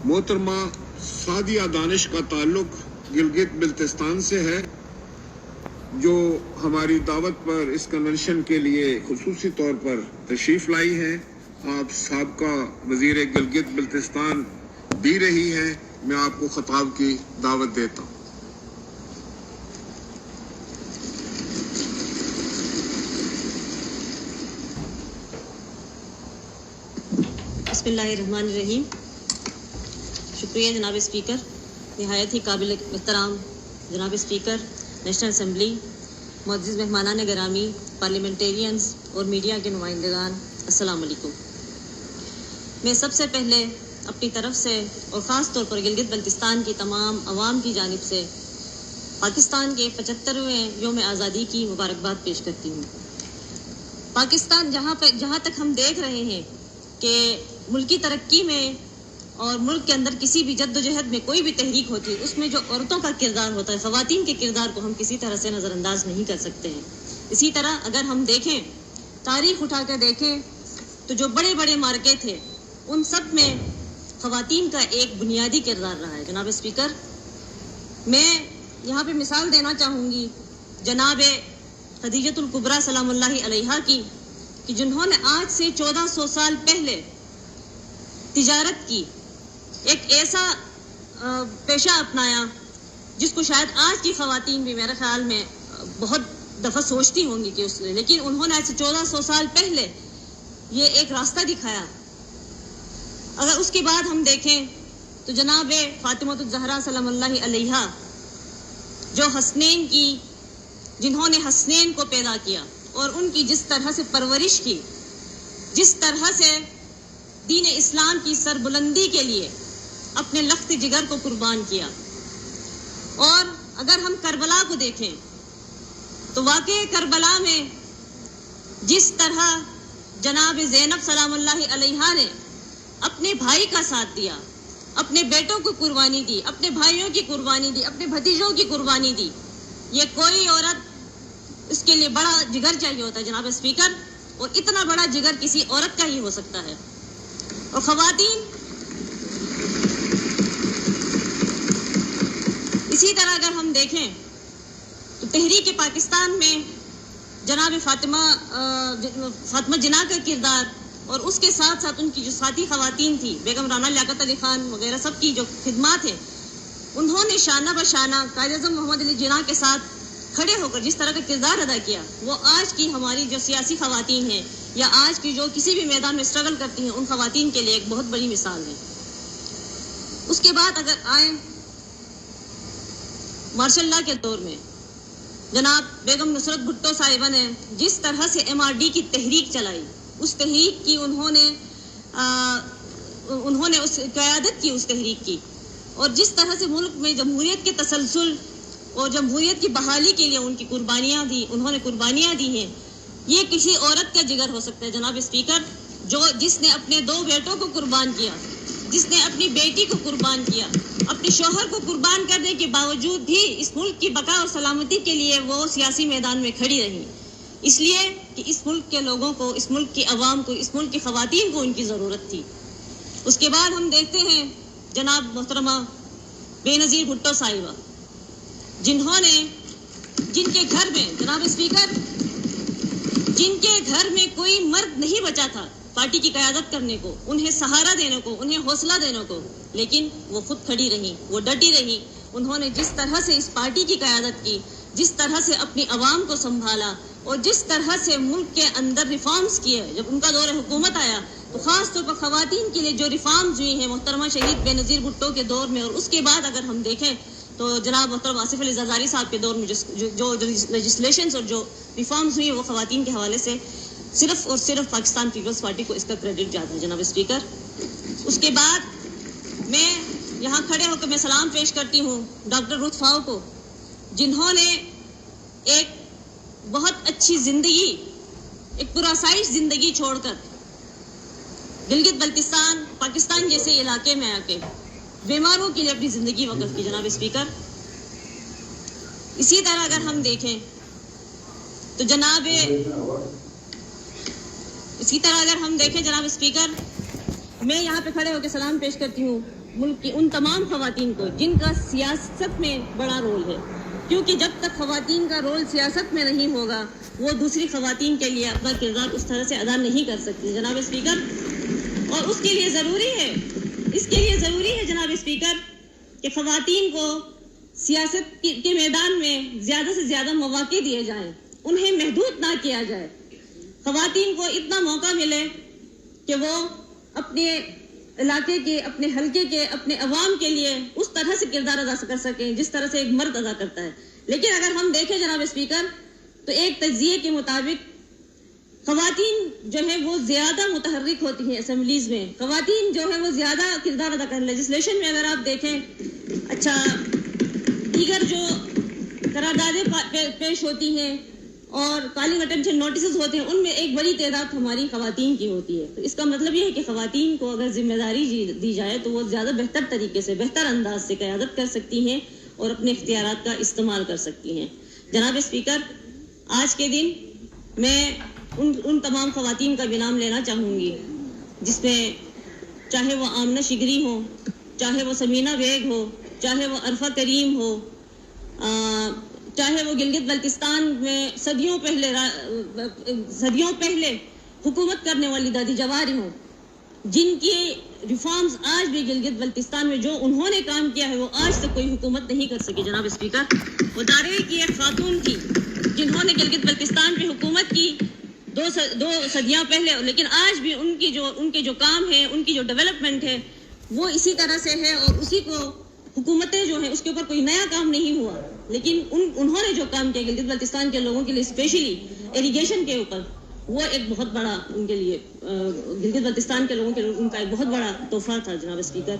मोहतरमा सादिया दानिश का ताल्लुक गिलगित बल्तिस्तान से है, जो हमारी दावत पर इस कन्वेंशन के लिए खुसूसी तौर पर तशरीफ़ लाई हैं। आप साबका वज़ीर गिलगित बल्तिस्तान भी रही हैं। मैं आपको खिताब की दावत देता हूँ। बिस्मिल्लाहिर्रहमानिर्रहीम। शुक्रिया जनाब स्पीकर, नहायत ही काबिल एहतराम जनाब स्पीकर नेशनल असम्बली, मुअज़्ज़िज़ मेहमानान गिरामी, पार्लियामेंटेरियंस और मीडिया के नुमाइंदगान, अस्सलाम वालेकुम। मैं सबसे पहले अपनी तरफ से और ख़ास तौर पर गिलगित बल्तिस्तान की तमाम अवाम की जानिब से पाकिस्तान के 75वें योम आज़ादी की मुबारकबाद पेश करती हूँ। पाकिस्तान जहाँ तक हम देख रहे हैं कि मुल्की तरक्की में और मुल्क के अंदर किसी भी जद्दोजहद में कोई भी तहरीक होती है, उसमें जो औरतों का किरदार होता है, ख़वातीन के किरदार को हम किसी तरह से नज़रअंदाज नहीं कर सकते हैं। इसी तरह अगर हम देखें, तारीख़ उठा कर देखें, तो जो बड़े बड़े मार्के थे उन सब में ख़वातीन का एक बुनियादी किरदार रहा है। जनाब स्पीकर, मैं यहाँ पे मिसाल देना चाहूँगी जनाब खदीजतुल कुबरा सलामुल्लाहि अलैहा की, कि जिन्होंने आज से 1400 साल पहले तिजारत की, एक ऐसा पेशा अपनाया जिसको शायद आज की ख़वातीन भी मेरे ख्याल में बहुत दफ़ा सोचती होंगी कि उसने, लेकिन उन्होंने आज से 1400 साल पहले ये एक रास्ता दिखाया। अगर उसके बाद हम देखें तो जनाब फ़ातिमतुज़ ज़हरा सलामुल्लाहि अलैहा, जो हसनैन की, जिन्होंने हसनैन को पैदा किया और उनकी जिस तरह से परवरिश की, जिस तरह से दीन इस्लाम की सरबुलंदी के लिए अपने लख्त जिगर को कुर्बान किया। और अगर हम करबला को देखें तो वाक़ई करबला में जिस तरह जनाब ज़ैनब सलामुल्लाहि अलैहा ने अपने भाई का साथ दिया, अपने बेटों को कुर्बानी दी, अपने भाइयों की कुर्बानी दी, अपने भतीजों की कुर्बानी दी, ये कोई औरत, इसके लिए बड़ा जिगर चाहिए होता है जनाब स्पीकर, और इतना बड़ा जिगर किसी औरत का ही हो सकता है। और ख़वातीन इसी तरह अगर हम देखें तो तहरीक पाकिस्तान में जनाब फातिमा जिन्ना का किरदार और उसके साथ साथ उनकी जो साथी ख़वातीन थी, बेगम राना लियाकत अली खान वगैरह सब की जो खिदमात है, उन्होंने शाना बशाना कायद-ए-आज़म मोहम्मद अली जिन्ना के साथ खड़े होकर जिस तरह का किरदार अदा किया, वो आज की हमारी जो सियासी ख़वातीन हैं या आज की जो किसी भी मैदान में स्ट्रगल करती हैं, उन ख़वातीन के लिए एक बहुत बड़ी मिसाल है। उसके बाद अगर आए मार्शल लॉ के दौर में, जनाब बेगम नुसरत भुट्टो साहिबा ने जिस तरह से MRD की तहरीक चलाई, उस तहरीक की उन्होंने उस क़यादत की उस तहरीक की, और जिस तरह से मुल्क में जमहूरियत के तसलसल और जमहूरियत की बहाली के लिए उनकी कुर्बानियाँ दी, उन्होंने कुर्बानियाँ दी हैं, ये किसी औरत का जिगर हो सकता है जनाब स्पीकर, जिसने अपने 2 बेटों को कुर्बान किया, जिसने अपनी बेटी को कुर्बान किया, अपने शौहर को कुर्बान करने के बावजूद भी इस मुल्क की बका और सलामती के लिए वो सियासी मैदान में खड़ी रही, इसलिए कि इस मुल्क के लोगों को, इस मुल्क की आवाम को, इस मुल्क की ख़वातीन को उनकी ज़रूरत थी। उसके बाद हम देखते हैं जनाब मोहतरमा बेनज़ीर भुट्टो साहिबा, जिनके घर में जनाब स्पीकर, जिनके घर में कोई मर्द नहीं बचा था पार्टी की क़यादत करने को, उन्हें सहारा देने को, उन्हें हौसला देने को, लेकिन वो खुद खड़ी रही, वो डटी रही। उन्होंने जिस तरह से इस पार्टी की क़यादत की, जिस तरह से अपनी आवाम को संभाला और जिस तरह से मुल्क के अंदर रिफॉर्म्स किए, जब उनका दौर हुकूमत आया तो ख़ास तौर पर ख़वातीन के लिए जो रिफॉर्म्स हुई हैं मोहतरमा शहीद बेनज़ीर भुट्टो के दौर में, और उसके बाद अगर हम देखें तो जनाब मोहतरमा आसिफ अली ज़रदारी साहब के दौर में जो लेजिस्लेशंस और जो रिफॉर्म्स हुई वो ख़वातीन के हवाले से सिर्फ और सिर्फ पाकिस्तान पीपल्स पार्टी को इसका क्रेडिट जाता है जनाब स्पीकर। उसके बाद मैं यहाँ खड़े होकर मैं सलाम पेश करती हूँ डॉक्टर रुथ फाओ को, जिन्होंने एक बहुत अच्छी ज़िंदगी, एक पुरसाइश ज़िंदगी छोड़कर गिलगित बल्तिस्तान पाकिस्तान जैसे इलाके में आके बीमारों के लिए अपनी ज़िंदगी वक़्फ़ की जनाब स्पीकर। इसी तरह अगर हम देखें तो जनाब स्पीकर, मैं यहाँ पे खड़े होकर सलाम पेश करती हूँ ملک کی ان تمام خواتین کو جن کا سیاست میں بڑا رول ہے، کیونکہ جب تک خواتین کا رول سیاست میں نہیں ہوگا وہ دوسری خواتین کے لیے اپنا کردار اس طرح سے ادا نہیں کر سکتی جناب اسپیکر. اور اس کے لیے ضروری ہے جناب اسپیکر کہ خواتین کو سیاست کے میدان میں زیادہ سے زیادہ مواقع دیے جائیں، انہیں محدود نہ کیا جائے. خواتین کو اتنا موقع ملے کہ وہ اپنے علاقے کے، اپنے حلقے کے، اپنے عوام کے لیے اس طرح سے کردار ادا کر سکیں جس طرح سے ایک مرد ادا کرتا ہے. لیکن اگر ہم دیکھیں جناب اسپیکر تو ایک تجزیے کے مطابق خواتین جو ہے وہ زیادہ متحرک ہوتی ہیں اسمبلیز میں، خواتین جو ہے وہ زیادہ کردار ادا کریں. لیجسلیشن میں اگر آپ دیکھیں، اچھا دیگر جو قراردادیں پیش ہوتی ہیں اور کالنگ اٹینشن نوٹسز ہوتے ہیں، ان میں ایک بڑی تعداد ہماری خواتین کی ہوتی ہے. تو اس کا مطلب یہ ہے کہ خواتین کو اگر ذمہ داری دی جائے تو وہ زیادہ بہتر طریقے سے، بہتر انداز سے قیادت کر سکتی ہیں اور اپنے اختیارات کا استعمال کر سکتی ہیں. جناب اسپیکر، آج کے دن میں ان تمام خواتین کا بھی نام لینا چاہوں گی جس میں چاہے وہ آمنہ شگری ہو، چاہے وہ سمینہ بیگ ہو، چاہے وہ عرفہ کریم ہو، چاہے وہ گلگت بلتستان میں صدیوں پہلے حکومت کرنے والی دادی جواری ہوں، جن کی ریفارمز آج بھی گلگت بلتستان میں جو انہوں نے کام کیا ہے وہ آج تک کوئی حکومت نہیں کر سکی. جناب اسپیکر، وہ دارے کی ایک خاتون تھی جنہوں نے گلگت بلتستان پہ حکومت کی دو صدیاں پہلے، لیکن آج بھی ان کے جو کام ہے، ان کی جو ڈیولپمنٹ ہے وہ اسی طرح سے ہے، اور اسی کو حکومتیں جو ہیں اس کے اوپر کوئی نیا کام نہیں ہوا. لیکن انہوں نے جو کام کیا گلگت بلتستان کے لوگوں کے لیے، اسپیشلی اریگیشن کے اوپر، وہ ایک بہت بڑا ان کے لیے، گلگت بلتستان کے لوگوں کے لیے ان کا ایک بہت بڑا تحفہ تھا. جناب اسپیکر،